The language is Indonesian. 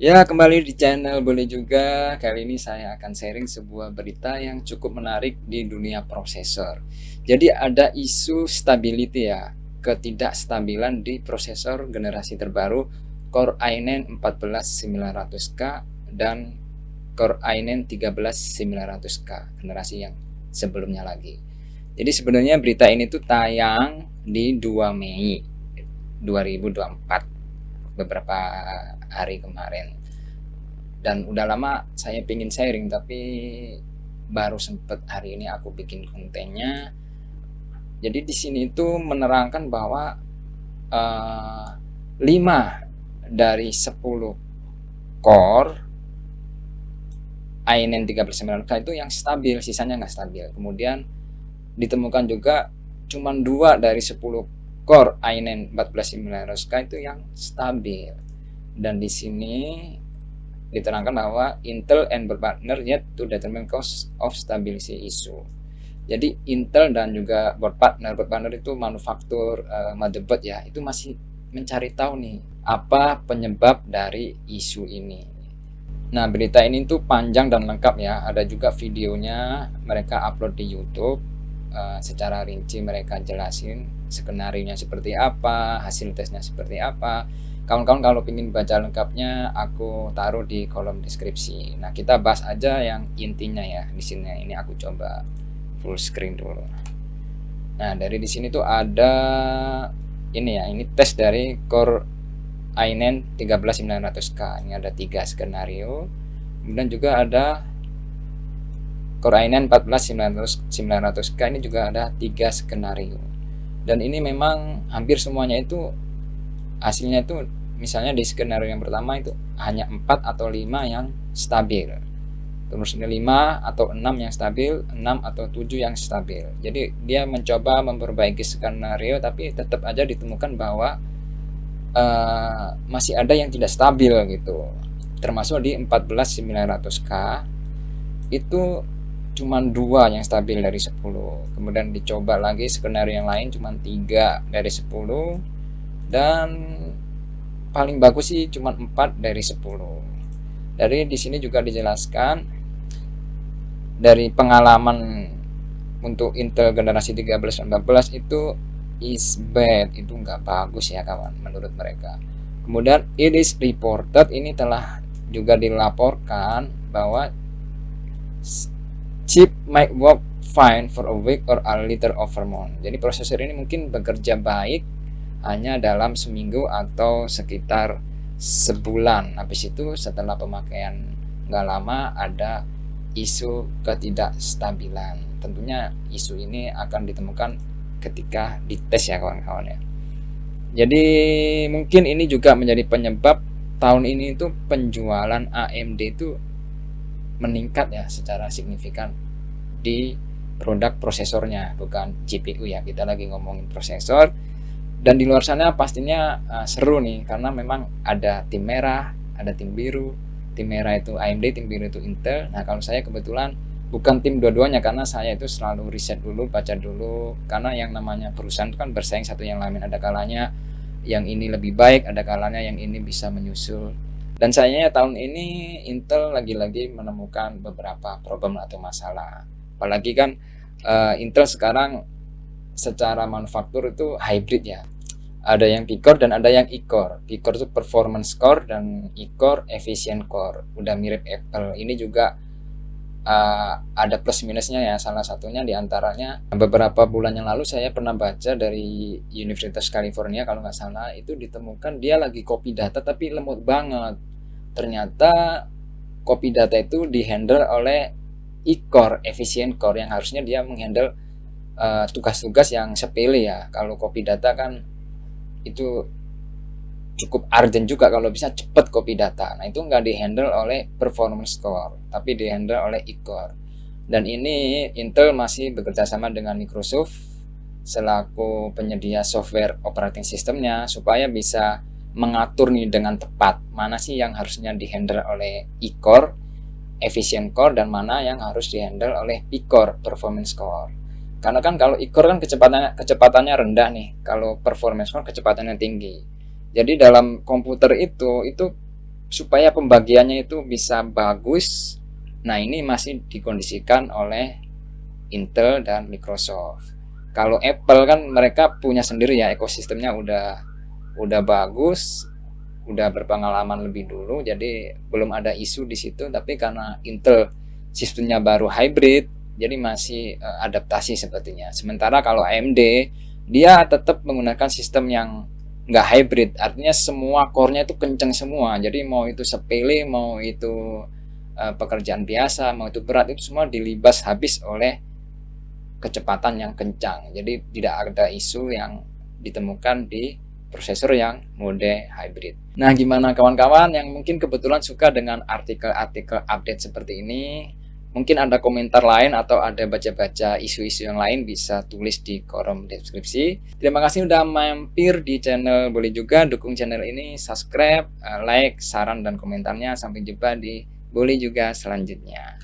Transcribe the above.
Ya, kembali di channel Boleh Juga. Kali ini saya akan sharing sebuah berita yang cukup menarik di dunia prosesor. Jadi ada isu stability ya, ketidakstabilan di prosesor generasi terbaru Core i9 14900K dan Core i9 13900K, generasi yang sebelumnya lagi. Jadi sebenarnya berita ini tuh tayang di 2 Mei 2024, beberapa hari kemarin, dan udah lama saya pingin sharing tapi baru sempet hari ini aku bikin kontennya. Jadi di sini itu menerangkan bahwa uh, 5 dari 10 core i9 13900K itu yang stabil, sisanya nggak stabil. Kemudian ditemukan juga cuma 2 dari 10 core i9 14900K itu yang stabil. Dan di sini diterangkan bahwa Intel and partner yet to determine cause of stability issue. Jadi Intel dan juga board partner itu manufaktur motherboard ya, itu masih mencari tahu nih apa penyebab dari isu ini. Nah, berita ini tuh panjang dan lengkap ya, ada juga videonya mereka upload di YouTube. Secara rinci mereka jelasin skenario-nya seperti apa, hasil tesnya seperti apa. Kawan-kawan kalau ingin baca lengkapnya aku taruh di kolom deskripsi. Nah, kita bahas aja yang intinya ya di sini. Ini aku coba full screen dulu. Nah, dari di sini tuh ada ini ya, ini tes dari Core i9 13900K. Ini ada 3 skenario. Kemudian juga ada Core i9 14900K, ini juga ada 3 skenario. Dan ini memang hampir semuanya itu hasilnya itu, misalnya di skenario yang pertama itu hanya 4 atau 5 yang stabil, terus 5 atau 6 yang stabil, 6 atau 7 yang stabil. Jadi dia mencoba memperbaiki skenario tapi tetap aja ditemukan bahwa masih ada yang tidak stabil gitu. Termasuk di 14900K itu cuma 2 yang stabil dari 10. Kemudian dicoba lagi skenario yang lain cuma 3 dari 10, dan paling bagus sih cuma 4 dari 10. Dari di sini juga dijelaskan dari pengalaman untuk Intel generasi 1314 itu is bad, itu nggak bagus ya kawan menurut mereka. Kemudian it is reported, ini telah juga dilaporkan bahwa chip might work fine for a week or a little over month. Jadi prosesor ini mungkin bekerja baik hanya dalam seminggu atau sekitar sebulan. Habis itu setelah pemakaian nggak lama ada isu ketidakstabilan. Tentunya isu ini akan ditemukan ketika dites ya kawan-kawan ya. Jadi mungkin ini juga menjadi penyebab tahun ini itu penjualan AMD itu meningkat ya secara signifikan di produk prosesornya, bukan GPU ya, kita lagi ngomongin prosesor. Dan di luar sana pastinya seru nih, karena memang ada tim merah, ada tim biru. Tim merah itu AMD, tim biru itu Intel. Nah, kalau saya kebetulan bukan tim dua-duanya, karena saya itu selalu riset dulu, baca dulu, karena yang namanya perusahaan itu kan bersaing satu yang lain. Ada kalanya yang ini lebih baik, ada kalanya yang ini bisa menyusul. Dan sayangnya tahun ini Intel lagi-lagi menemukan beberapa problem atau masalah. Apalagi kan Intel sekarang secara manufaktur itu hybrid ya. Ada yang P-core dan ada yang E-core. P-core itu performance core dan E-core efficient core. Udah mirip Apple. Ini juga ada plus minusnya ya. Salah satunya diantaranya beberapa bulan yang lalu saya pernah baca dari Universitas California kalau nggak salah, itu ditemukan dia lagi copy data tapi lemot banget. Ternyata copy data itu dihandle oleh E-core efficient core yang harusnya dia menghandle tugas-tugas yang sepele ya. Kalau copy data kan itu cukup urgent juga, kalau bisa cepat copy data. Nah, itu nggak dihandle oleh performance core tapi dihandle oleh E-core. Dan ini Intel masih bekerja sama dengan Microsoft selaku penyedia software operating systemnya supaya bisa mengatur nih dengan tepat mana sih yang harusnya dihandle oleh E-core efficient core dan mana yang harus dihandle oleh P-core performance core. Karena kan kalau E-core kan kecepatannya rendah nih, kalau performance core kecepatannya tinggi. Jadi dalam komputer itu supaya pembagiannya itu bisa bagus. Nah, ini masih dikondisikan oleh Intel dan Microsoft. Kalau Apple kan mereka punya sendiri ya, ekosistemnya udah bagus, udah berpengalaman lebih dulu, jadi belum ada isu di situ. Tapi karena Intel sistemnya baru hybrid, jadi masih adaptasi sepertinya. Sementara kalau AMD dia tetap menggunakan sistem yang nggak hybrid, artinya semua core-nya itu kenceng semua. Jadi mau itu sepele, mau itu pekerjaan biasa, mau itu berat, itu semua dilibas habis oleh kecepatan yang kencang. Jadi tidak ada isu yang ditemukan di prosesor yang mode hybrid. Nah, gimana kawan-kawan yang mungkin kebetulan suka dengan artikel-artikel update seperti ini? Mungkin ada komentar lain atau ada baca-baca isu-isu yang lain, bisa tulis di kolom deskripsi. Terima kasih sudah mampir di channel. Boleh juga dukung channel ini, subscribe, like, saran dan komentarnya. Sampai jumpa di Boleh Juga selanjutnya.